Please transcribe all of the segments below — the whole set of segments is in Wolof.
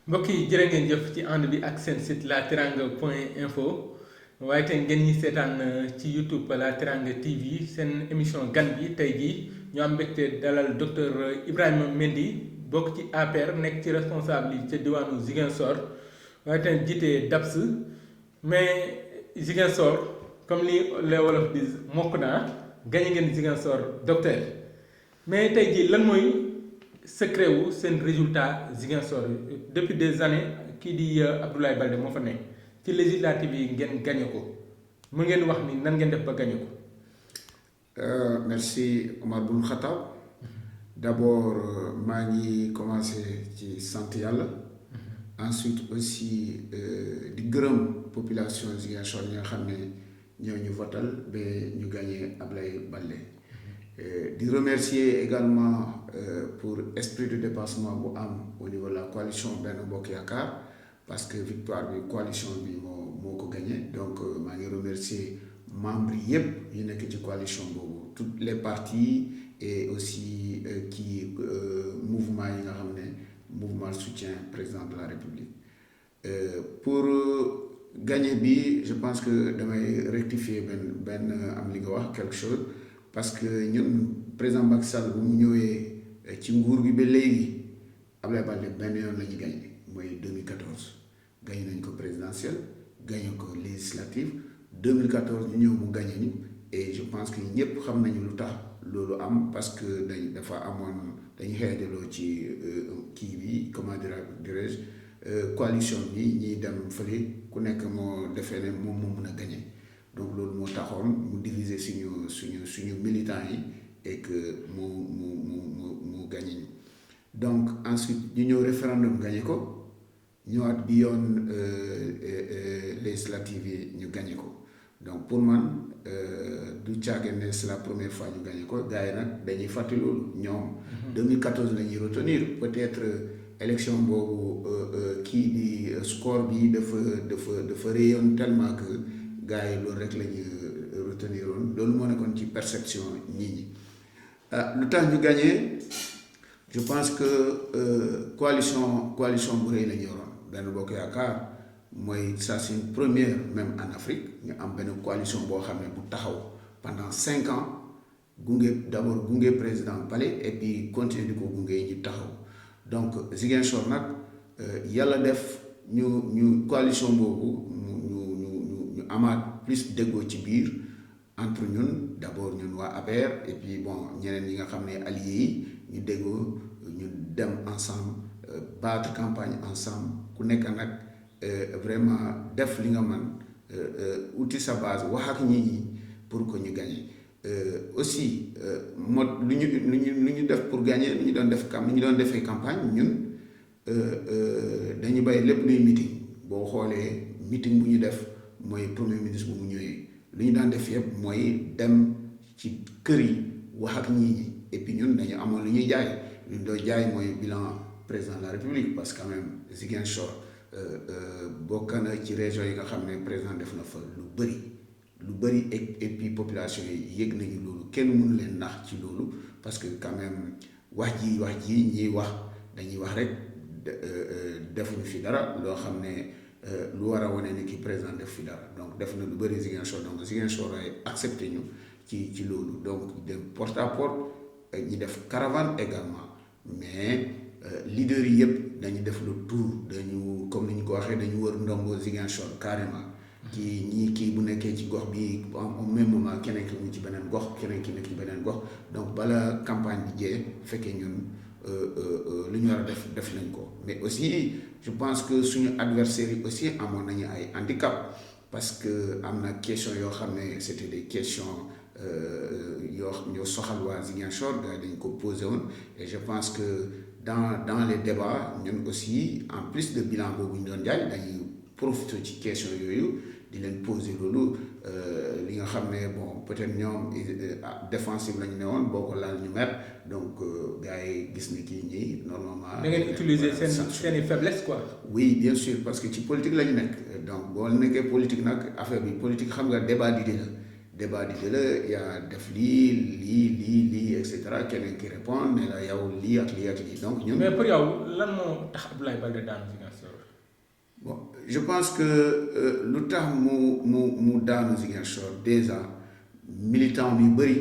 mbokk yi jërë ngeen jëf ci ànd bi ak seen site la teranga point info waaye tey ngeen ñi seetaan ci YouTube la teranga TV seen émission gan bi tey jii ñu am mbégte dalal docteur Ibrahima Mendy bokk ci APR nekk ci responsable yi ca diwaanu Ziguinchor waaye tey jiite DAPS mais Ziguinchor comme ni les wolof di mokk naa gañe ngeen Ziguinchor docteur mais tey jii lan mooy secret wu seen résultat Ziguinchor depuis des années kii di Abdoulaye Baldé moo fa nekk ci législative yi ngeen gagné ko mu ngeen wax ni nan ngeen def ba gagné ko. Merci Omar Boun Khattab. D'abord maa ngi commencé ci sant yàlla. Ensuite aussi di gërëm population Ziguinchor ñi nga xam ne ñoo ñu votal ba ñu gagné Abdoulaye Baldé. Di remercier également pour esprit de dépassement bu am au niveau de la coalition Benno Bokk Yaakaar parce que victoire bi coalition bi moo ko gagné donc maa ngi remercier membres yépp yu nekk ci coalition boobu toutes les partis et aussi mouvement yi nga xam ne mouvement soutien président de la République pour gagner bi je pense que damay rectifier benn am li nga wax quelque chose. Parce que ñun président Macky Sall bu mu ñëwee ci nguur gi ba léegi Abdoulaye Baldé benn yoon la ñu gagné mooy 2014 gagné nañ ko présidentielle gagné ko législative 2014 ñu ñëw mu gagné ñu et je pense que ñëpp xam nañu lu tax loolu am parce que dafa amoon dañu xeetaloo ci kii bi comment dirais-je coalition bi ñiy dem fële ku nekk moo defee ne moom moo mën a gagné. Donc loolu moo taxoon mu diviser suñu militants yi et que mu gagné ñu donc ensuite ñu ñëw référendum gagné ko ñëwaat bi yoon législative yi ñu gagné ko donc pour man du caagin ne c'est la première fois ñu gagné ko gars yi nag dañuy fàtte loolu ñoom 2014 la ñuy retenir peut-être élection boobu kii di score bi dafa réyoon tellement que gars yi loolu rek la ñu retenir woon loolu moo nekkoon ci perception nit ñi lu tax ñu gagné je pense que coalition bu rëy la ñu yoroon Benno Bokk Yaakaar mooy ça c'est une première même en Afrique ñu am benn coalition boo xam ne bu taxaw pendant 5 ans d'abord gunge président Palais et puis continuer di ko gunge ñu taxaw donc Ziguinchor nag yàlla def ñu coalition boobu ñu amaat plus déggoo ci biir entre ñun d'abord ñun waa APR et puis bon ñeneen ñi nga xam ne alliés yi ñu déggoo ñu dem ensemble battre campagne ensemble ku nekk nag vraiment def li nga man uti sa base wax ak nit ñi pour que ñu gagner aussi lu ñu def pour gagner lu ñu doon defee campagne ñun dañu bàyyi lépp luy meeting boo xoolee meeting bu ñu def mooy premier ministre bu mu ñëwee lu ñu daan def yëpp mooy dem ci kër yi wax ak ñii ñi et puis ñun dañu amoon lu ñuy jaay lu ñu doon jaay mooy bilan président de la République parce que quand même Ziguinchor bokk na ci région yi nga xam ne président def na fa lu bëri et puis population yi yëg nañu loolu kenn mënu leen nax ci loolu parce que quand même wax ji ñiy wax dañuy wax rek defuñu fi dara loo xam ne lu war a wane ni ki président def fi dara donc def na lu bëri Ziguinchor donc Ziguinchor ay accepté ñu ci loolu donc dem porte à porte ñi def caravane également mais leaders yi yëpp dañu def le tour dañu comme ni ñu ko waxee dañu wër ndombo Ziguinchor carrément kii bu nekkee ci gox bi au même moment keneen ki mu ci beneen gox keneen ki nekk ci beneen gox donc bala campagne bi jee fekkee ñun lu ñu war a def nañ ko mais aussi je pense que suñu adversaires yi aussi amoon nañu ay handicap parce que am na question yoo xam ne c'était des questions yoo soxal waa Ziguinchor gars dañ ko posé woon et je pense que dans les débats ñun aussi en plus de bilan boobu ñu doon jaay dañuy profiter ci question yooyu di leen poser loolu li nga xam ne bon peut-être ñoom défensive la ñu ne woon boo ko laal ñu mer donc gars yi gis ni kii ñii normalement. da ngeen utiliser seen faiblesse quoi. oui bien sûr parce que ci politique la ñu nekk donc boo nekkee politique nag affaire bi politique xam nga débat d'idée la débat di la yaa def lii et cetera keneen qui répond ne la yow lii ak lii donc ñun. mais pour yow lan moo tax Abdoulaye Baldé daanu Ziguinchor. bon je pense que lu tax mu daanu Ziguinchor déjà militant yu bëri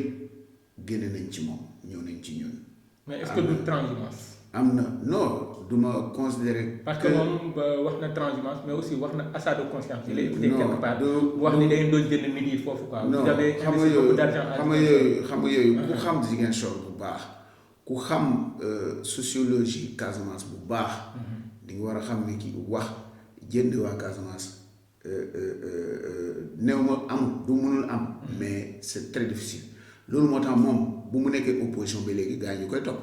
génne nañ ci moom ñëw nañ ci ñun. mais est-ce que du transhumance. am na non du ma considérer. parce que moom wax na transhumance mais aussi wax na achat de conscience. il est écouté quelque part wax ni day doon jënd nit yi foofu quoi. non vous avez investi beaucoup d'argent xam nga yooyu ku xam Ziguinchor bu baax ku xam sociologie Casamance bu baax. di nga war a xam ne kii wax jënd waa Casamance néew ma am du mënul am. mais c'est très difficile loolu moo tax moom bu mu nekkee opposition bi léegi gars yi ñu koy topp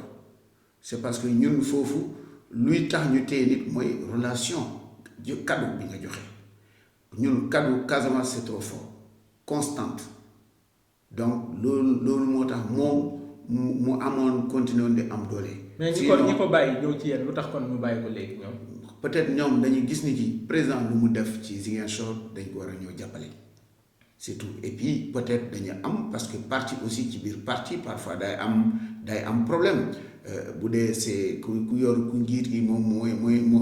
c'est parce que ñun foofu luy tax ñu téye nit mooy relation kaddu bi nga joxe ñun kaddu Casamance c'est trop fort constante donc loolu moo tax moom mu amoon continué di am doole. mais ñi ko bàyyi ñëw ci yéen lu tax kon mu bàyyi ko léegi ñoom. peut-être ñoom dañuy gis ni ci président lu mu def ci Ziguinchor dañ ko war a ñëw jàppale c'est tout et puis peut-être dañu am parce que parti aussi ci biir parti parfois day am problème bu dee c'est ku yor ku njiit gi moom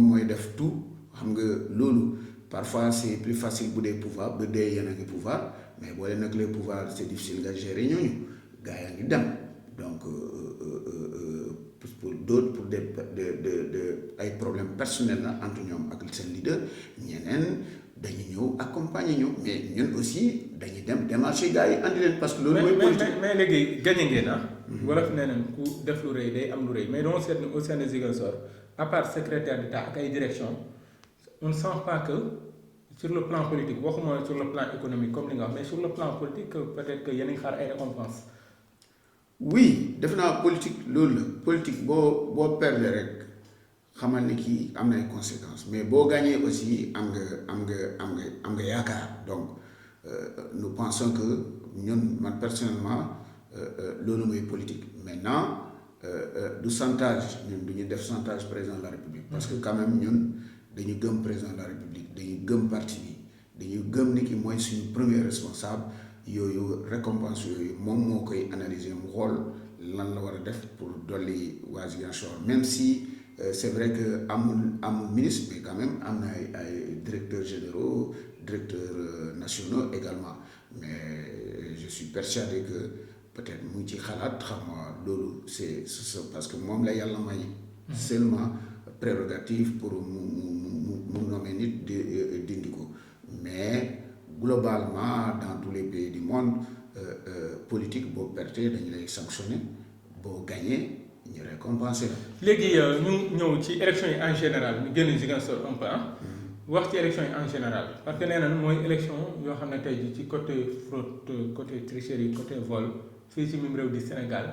mooy def tout xam nga loolu parfois c'est plus facile bu dee pouvoir bu dee yéen a ngi pouvoir mais boo leen nag les pouvoirs c'est difficile nga gérer ñooñu gars yaa ngi dem donc pour d'autres pour des ay problèmes personnels la entre ñoom ak seen leader ñeneen dañu ñëw accompagner ñu mais ñun aussi dañuy dem démarcher gars yi andi leen parce que loolu mooy politique mais léegi gagné ngeen ah. wolof nee nañ ku def lu rëy day am lu rëy mais dama seet ni au sein de Ziguinchor à part secrétaire d'État ak ay direction on ne sent pas que sur le plan politique waxuma sur le plan économique comme li nga wax mais sur le plan politique peut-être que yéen a ngi xaar ay récompenses. oui def naa politique loolu la politique boo perdre rek xamal ni kii am na ay conséquences mais boo gagné aussi am nga yaakaar donc nous pensons que ñun man personnellement loolu mooy politique maintenant du chantage ñun du ñu def chantage président de la République parce que quand même ñun dañu gëm président de la République dañu gëm parti bi dañu gëm ni ki mooy suñu premier responsable yooyu récompense yooyu moom moo koy analyser mu xool lan la war a def pour dolli waa Ziguinchor même si c'est vrai que amul ministre mais quand même am na ay directeurs généraux directeurs nationaux également mais je suis persuadé que peut-être mu ngi ci xalaat xam nga loolu c'est parce que moom la yàlla may seulement prérogative pour mu nommer nit dindi ko mais globalement dans tous les pays du monde politique boo perte dañu lay sanctionner boo gagné ñu récompenser la. léegi ñu ñëw ci élection yi en général ñu génn Ziguinchor un peu wax ci élection yi en général parce que nee nañ mooy élection yoo xam ne tey jii ci côté fraude côté tricherie côté vol fii ci même réew di Sénégal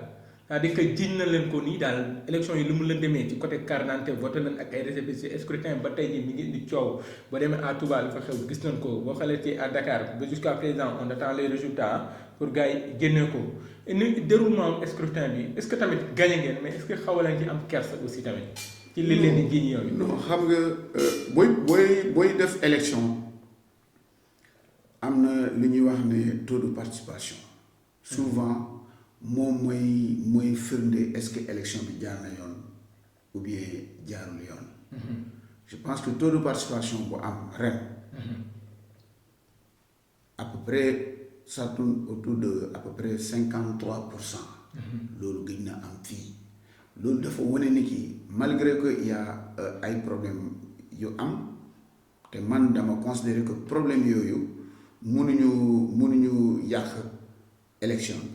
c'est-à-dire que jiñ na leen ko nii daal élection yi lu mu leen demee ci côté carte d'identité voté nañ ak ay récépissé scrutin ba tey jii mi ngi indi coow ba demee à Touba li fa xew gis nañ ko boo xoolee ci à Dakar ba jusqu'à présent on attend les résultats pour gars yi génnee ko ni déroulement scrutin bi est-ce que tamit gagné ngeen mais est-ce que xaw leen ci am kersa aussi tamit ci li leen di jiñ yooyu. non xam nga booy def élection am na lu ñuy wax ne taux de participation souvent moom mooy firnde est-ce que élection bi jaar na yoon ou bien jaarul yoon. je pense que taux de participation bu am ren. à peu près ça tourne autour de à peu près 53%. loolu gëj na am fii loolu dafa wane ni ki malgré que y a ay problèmes yu am te man dama considérer que problème yooyu mënuñu yàq élection bi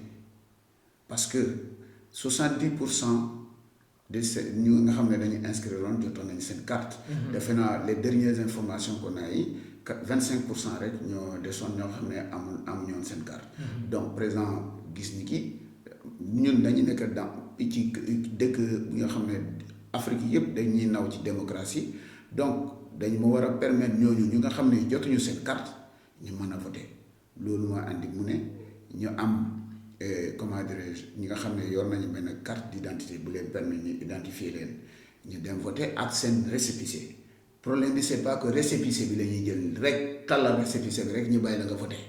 parce que 70% de ces ñu nga xam ne dañuy inscrire woon jotoon nañu seen carte. defe naa les dernières informations qu'on a yi 25% rek ñoo desoon ñoo xam ne amuñu woon seen carte. donc président gis ni ki ñun dañu nekk dans ci dëkk bi nga xam ne Afrique yëpp dañuy naw ci démocratie donc dañ ma war a permettre ñooñu ñu nga xam ne jotuñu seen carte ñu mën a voter loolu moo andi mu ne ñu am comment dirais-je ñi nga xam ne yor nañu benn carte d'identité bu leen permettre ñu identifier leen ñu dem voter ak seen récépissé problème bi c'est pas que récépissé bi la ñuy jël rek tàllal récépissé bi rek ñu bàyyi la nga voter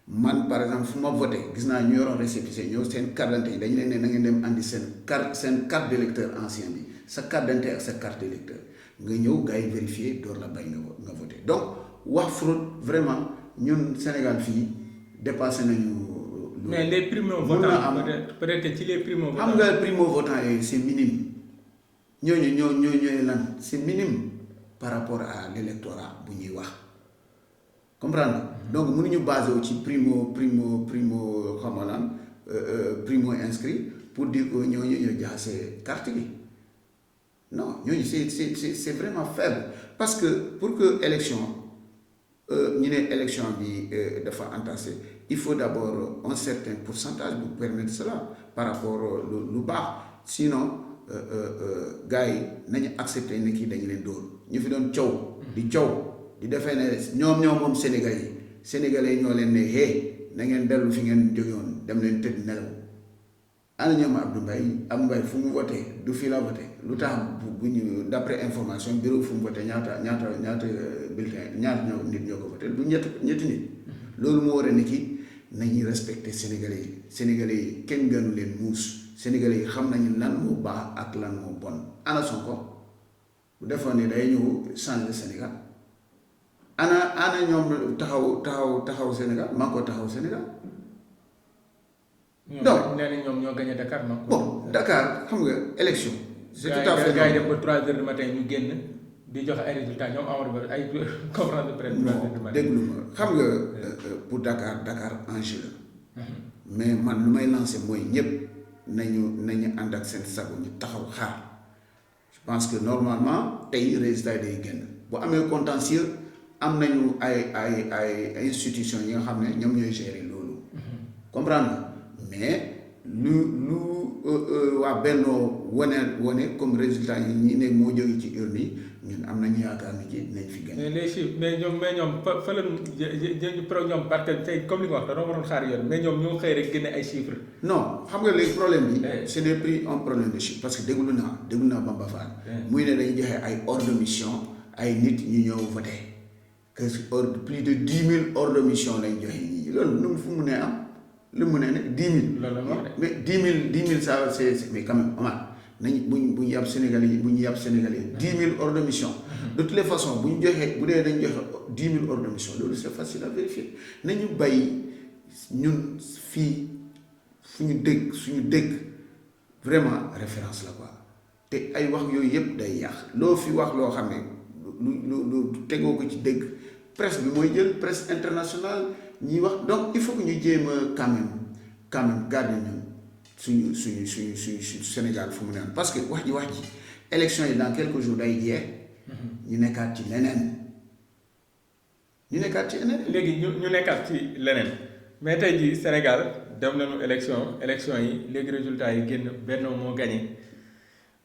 man par exemple fu ma voté gis naa ñu yoroon récépissé ñëw seen carte d'identité dañu leen ne na ngeen dem andi seen carte d'électeur ancien bi sa carte d'identité ak sa carte d'électeur nga ñëw gars yi vérifier door la bay nga voté donc wax fraude vraiment ñun Sénégal fii dépassé nañu. mais les primo-votants peut-être ci les primo-votants. xam nga primo-votants yooyu c'est minime ñooñu ñooy lan c'est minime par rapport à l'électorat bu ñuy wax. comprendre donc mënuñu basé wu ci primo xam nga lan primo inscrit pour dire que ñooñu ñoo jaxase carte gi non ñooñu c'est vraiment faible parce que pour que élection ñu ne élection bi dafa entassé il faut d'abord un certain pourcentage pour permettre cela par rapport lu baax sinon gars yi nañu accepter ne kii dañu leen dóor ñu fi doon coow di coow. di defee ne ñoom moom sénégalais ñoo leen ne hey na ngeen dellu fi ngeen jóge woon dem leen tëdd nelaw ana ñoom Abdou Mbaye fu mu voté du fii la voté lu tax bu ñu d'après information bureau fu mu voté ñaata bulletin ñaata nit ñoo ko voté du ñetti nit loolu moo war a ne ki nañuy respecté sénégalais yi kenn gënu leen muus sénégalais yi xam nañu lan moo baax ak lan moo bon ana Sonko bu defoon ne day ñëw changer Sénégal ana ñoom taxaw Sénégal maa ngi ko taxaw Sénégal. donc nee na ñoom ñoo gagné Dakar ma. bon Dakar xam nga élection. c'est tout à fait gars yi dem ba 3 heures du matin ñu génn di joxe ay résultats ñoom Amadou Ba ay conférence de presse 3 heures du matin. déglu ma xam nga pour Dakar enjeu la. mais man lu may lancer mooy ñëpp nañu ànd ak seen sago ñu taxaw xaar je pense que normalement tey résultat yi day génn bu amee contentieux. am nañu ay institutions yi nga xam ne ñoom ñooy gérer loolu. comprendre mais lu waa Benno wane comme résultat yi ñi ne moo jóge ci urne yi ñun am nañu yaakaar ni ci dinañ fi gën. mais les chiffres mais ñoom fa la ñoom parce que tey comme li nga wax dañoo waroon xaar yoon mais ñoom ñoo xëy rek génne ay chiffres. non xam nga léegi problème bi. ce n'est plus un problème de chiffre parce que déglu naa Bamba Fall. muy ne dañuy joxe ay ordre de mission ay nit ñu ñëw voté. que plus de 10 000 ordres de mission lañ joxe ñii loolu nu fu mu ne am lu mu ne nag 10 000. loolu la mais 10 000 ça c'est mais quand même Omar nañ bu ñu yàpp Sénégalais yi 10 000 ordres de mission. de toutes les façons bu ñu joxee bu dee dañ joxe 10 000 ordres de mission loolu c'est facile à vérifier nañu bàyyi ñun fii suñu dëkk vraiment référence la quoi te ay wax yooyu yëpp day yàq loo fi wax loo xam ne lu tegoo ko ci dëgg. presse bi mooy jël presse internationale ñuy wax donc il faut que ñu jéem a quand même garder ñun suñu Sénégal fu mu ne parce que wax ji élection yi dans quelques jours day jeex. ñu nekkaat ci leneen. léegi ñu nekkaat ci leneen mais tey jii Sénégal dem nañu élection yi léegi résultats yi génn Benno moo gagné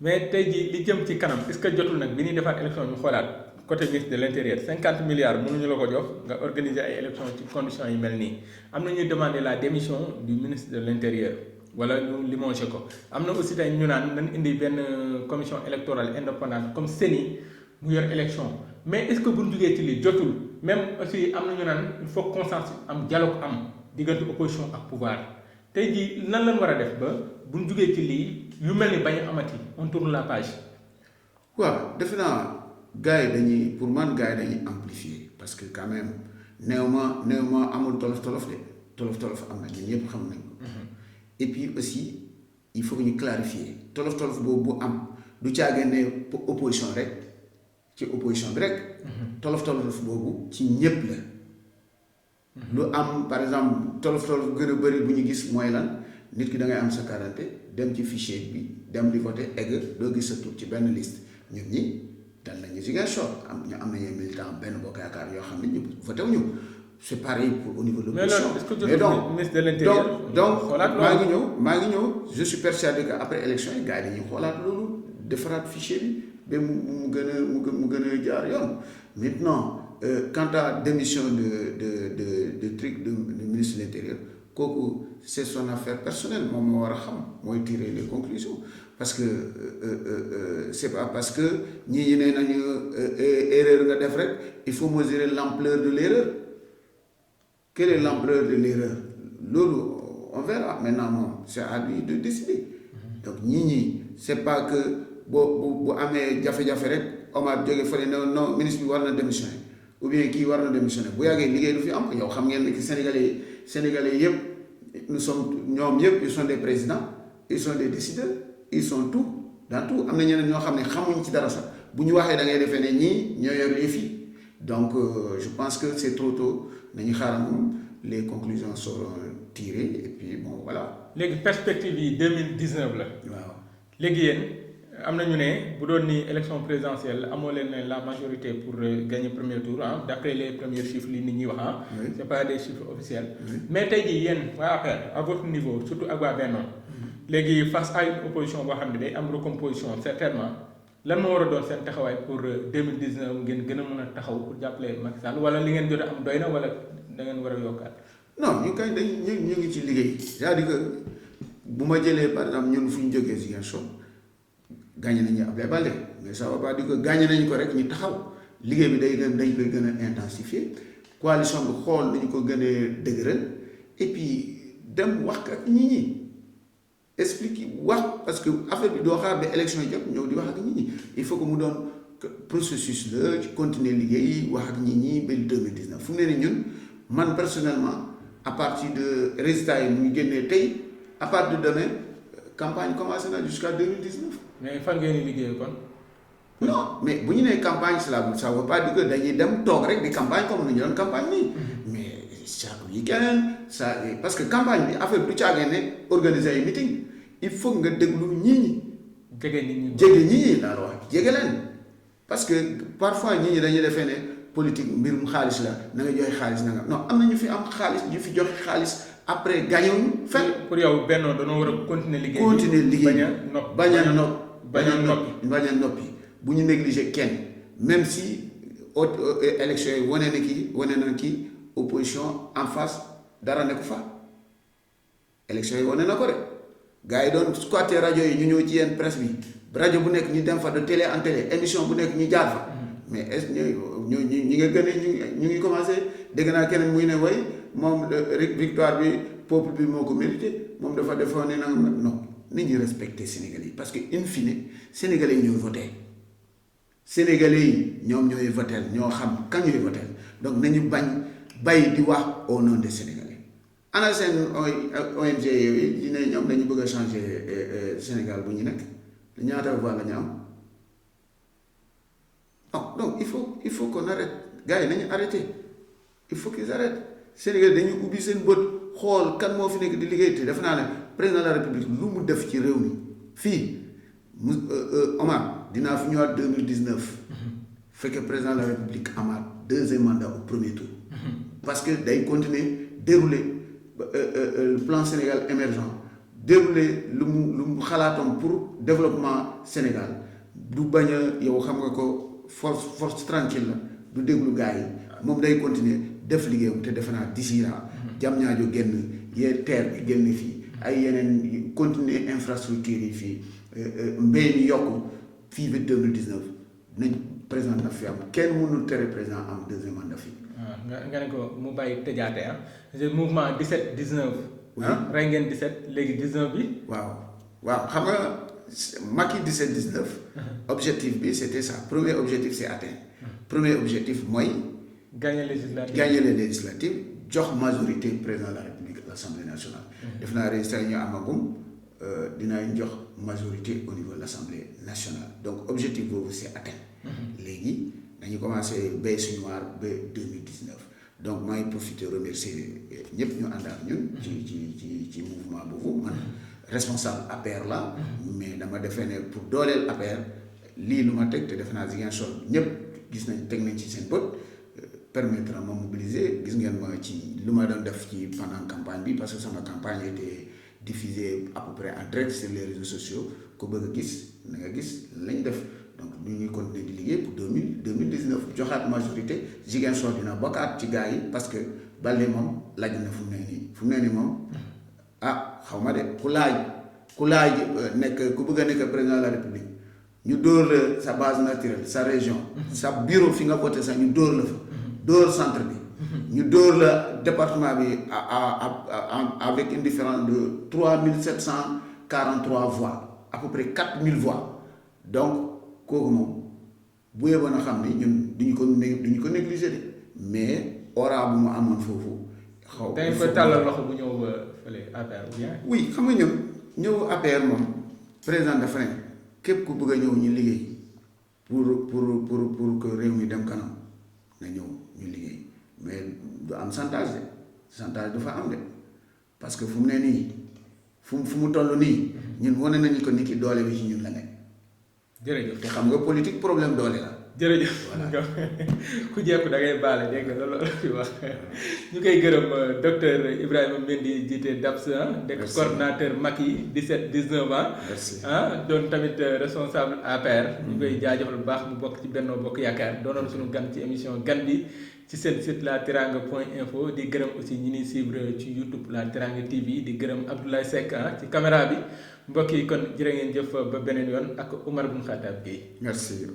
mais tey jii li jëm ci kanam est-ce que jotul nag bi ñuy defaat élection ñu xoolaat. côté ministre de l'intérieur 50 milliards mënuñu la ko jox nga organiser ay élections ci conditions yi mel nii am na ñuy demander la démission du ministre de l'intérieur wala ñu limogé ko am na aussi tey ñu naan nañ indi benn commission électorale indépendante comme CENI mu yor élection mais est-ce que bu ñu jugee ci lii jotul même aussi am na ñu naan il faut consensus am dialogue am diggante opposition ak pouvoir tey jii nan lañ war a def ba bu ñu jugee ci lii yu mel ni bañ a amati on tourne la page. waaw defe naa. gars yi dañuy amplifier parce que quand même néew ma amul tolof am na ñun ñëpp xam nañ ko. et puis aussi il faut que ñu clarifier tolof boobu bu am du caagee ne opposition rek ci opposition bi rek. tolof boobu ci ñëpp la. lu am par exemple tolof gën a bëri bu ñu gis mooy lan nit ki da ngay am sa carte d'identité dem ci fichier bi dem di voter egg doo gis sa tur ci benn liste ñun ñi. dal nañu Ziguinchor am nañu militant benn bokk yaakaar yoo xam ne ñu voté wuñu c'est pareil pour au niveau de l'opposition mais donc maa ngi ñëw je suis persuadé que après élection yi gars yi dañuy xoolaat loolu defaraat fichier bi ba mu gën a jaar yoon maintenant quant à démission de truc du ministre de l'intérieur kooku c'est son affaire personnelle moom moo war a xam mooy tirer les conclusions parce que c'est pas parce que ñii ne nañu erreur nga def rek il faut mesurer l'ampleur de l'erreur quelle est l'ampleur de l'erreur loolu on verra maintenant moom c'est à lui de décider donc ñi c'est pas que bu amee jafe-jafe rek Omar jóge fële non ministre bi war na démissionner ou bien kii war na démissionner bu yàggee liggéey du fi am yow xam ngeen ne que sénégalais yëpp nous sommes ñoom yëpp ils sont des présidents ils sont des décideurs ils sont tout dans tout am na ñeneen ñoo xam ne xamuñ ci dara sax bu ñu waxee da ngay defee ne ñii ñoo yor yëf yi donc je pense que c'est trop tôt nañu xaaral moom les conclusions seront tirées et puis bon voilà. léegi perspective yi 2019 la. waaw léegi yéen am na ñu ne bu doon ni élection présidentielle amoo leen la majorité pour gagner premier tour ah d'après les premiers chiffres li nit ñi wax ah. Oui. c'est pas des chiffres officiels. Oui. mais tey jii yéen waa APR à votre niveau surtout ak waa Benno léegi face à une opposition boo xam ne day am recomposition certainement lan moo war a doon seen taxawaay pour 2019 ngeen gën a mën a taxaw pour jàppale Macky Sall wala li ngeen jot a am doy na wala da ngeen war a yokkaat. non ñu kay ñu ngi ci liggéey c'est-à-dire que bu ma jëlee par exemple ñun fu ñu jógee Ziguinchor gagné nañu Abdoulaye Baldé mais ça va pas dire que gagné nañu ko rek ñu taxaw liggéey bi dañ koy gën a intensifier coalition bi xool nañu ko gën a dëgëral et puis dem wax ak nit ñi expliquer wax parce que affaire bi doo xaar ba élection yi jot ñëw di wax ak nit ñi il faut que mu doon processus la ci continuer liggéey wax ak nit ñi ba 2019 fu mu ne nii ñun man personnellement à partir de résultats yi mu génnee tey à partir de demain campagne commencé na jusqu'à 2019. mais fan ngeen di liggéey kon. non mais bu ñu nee campagne cela ça veut pas dire que dañuy dem toog rek di campagne comme ni ñu doon campagne nii. mais chaque week-end ça parce que campagne bi affaire du caagee ne organiser ay meeting il faut nga déglu ñii ñi. jege nit ñi jege ñii ñi laa la wax jege leen parce que parfois ñii ñi dañuy defee ne politique mbirum xaalis la na nga joxe xaalis na nga non am na ñu fi am xaalis ñu fi joxe xaalis après gagné wuñu fenn. pour yow Benno dañoo war a continuer liggéey. continuer liggéey bañ a noppi. bañ a noppi bu ñu négliger kenn même si élection yi wane na kii opposition en face dara nekk fa élection yi wane na ko de gars yi doon squatter rajo yi ñu ñëw ci yenn presse bi rajo bu nekk ñu dem fa de télé en télé émission bu nekk ñu jaar fa mais est-ce que ñi nga gën a ñu ngi commencé dégg naa keneen muy ne way moom victoire bi peuple bi moo ko mérité moom dafa defoon ne nangam non nit ñi respecté Sénégalais yi parce que in fine Sénégalais yi ñooy voté Sénégalais yi ñoom ñooy voté ñoo xam kañ ñooy voté donc nañu bàyyi di wax au nom des Sénégalais ana seen ONG yooyu yi ne ñoom dañu bëgg a changer Sénégal bu ñu nekk ñaata voix la ñu am non donc il faut qu'on arrête gars yi nañu arrêté il faut qu'ils arrêtent Sénégal dañu ubbi seen bët xool kan moo fi nekk di liggéey te def naa ne président de la République lu mu def ci réew mi fii Omar dinaa fi ñëwaat 2019 fekkee président de la République amaat deuxième mandat au premier tour parce que day continuer dérouler le plan Sénégal émergent dérouler lu mu xalaatoon pour développement Sénégal du bañ a yow xam nga ko force tranquille la du déglu gars yi moom day continuer def liggéeyam te defe naa d'ici là jam ñaajo génn yee terre bi génn fii ay yeneen continuer infrastructure yi fii mbéy mi yokk fii ba 2019 nañ président na fi am kenn mënul tere président am deuxième mandat fii. waaw nga ne ko mu bàyyi tëjaate mouvement 17 19. rey ngeen 17 léegi 19 bi. waaw xam nga Macky 17 19. objectif bi c'était ça premier objectif c'est atteint. premier objectif mooy. gagner les législatives jox majorité président de la République à l'Assemblée nationale. def naa résultat yi ñu amagum dinañ jox majorité au niveau de l'Assemblée nationale donc objectif boobu c'est atteint. léegi dañu commencé bay suñu waar ba 2019 donc maa ngi profité remercier ñëpp ñu ànd ak ñun. ci mouvement boobu man responsable APR la. mais dama defee ne pour dooleel APR lii lu ma teg te defe naa Ziguinchor ñëpp gis nañ teg nañ ci seen bët. permettre ma mobiliser gis ngeen ma ci lu ma doon def ci pendant campagne bi parce que sama campagne était diffusée à peu près en direct sur les réseaux sociaux ko bëgg a gis na nga gis lañ def donc ñu ñuy continuer di liggéey pour 2019 joxaat majorité Ziguinchor dina bokkaat ci gars yi parce que Baldé moom laaj na fu mu ne nii moom xaw ma de ku laaj nekk ku bëgg a nekk président de la République ñu dóor la sa base naturelle sa région sa bureau fi nga voté sax ñu dóor la fa dóor centre bi ñu dóor la département bi avec une différence de 3743 voix à peu près 4000 voix donc kooku moom bu yeboon a xam ni ñun duñu ko négliger de mais aura bu mu amoon foofu. xaw da ngeen koy tàllal loxo bu ñëw fële APR ou bien. oui xam nga ñun ñëw APR moom président dafa ne képp ku bëgg a ñëw ñu liggéey pour que réew mi dem kanam na ñëw ñu liggéey mais du am chantage de chantage dafa am de parce que fu mu ne nii fu mu toll nii ñun wane nañu ko ni ki doole bi ci ñun la nekk. jërëjëf te xam nga politique problème doole la. jërëjëf voilà ku jekku da ngay baale dégg nga loolu la fi wax ñu koy gërëm docteur Ibrahima Mendy jiite DAPS nekk coordonnateur Macky 17 19 ans. merci doon tamit responsable APR. ñu koy jaajëfal bu baax mu bokk ci Benno Bokk Yaakaar doonoon suñu gan ci émission gan bi ci seen site la teranga point info di gërëm aussi ñi ñuy suivre ci YouTube la teranga TV di gërëm Abdoulaye Seck ci caméra bi mbokk yi kon jërë ngeen jëf ba beneen yoon ak Oumar Boun Khattab Gueye. merci.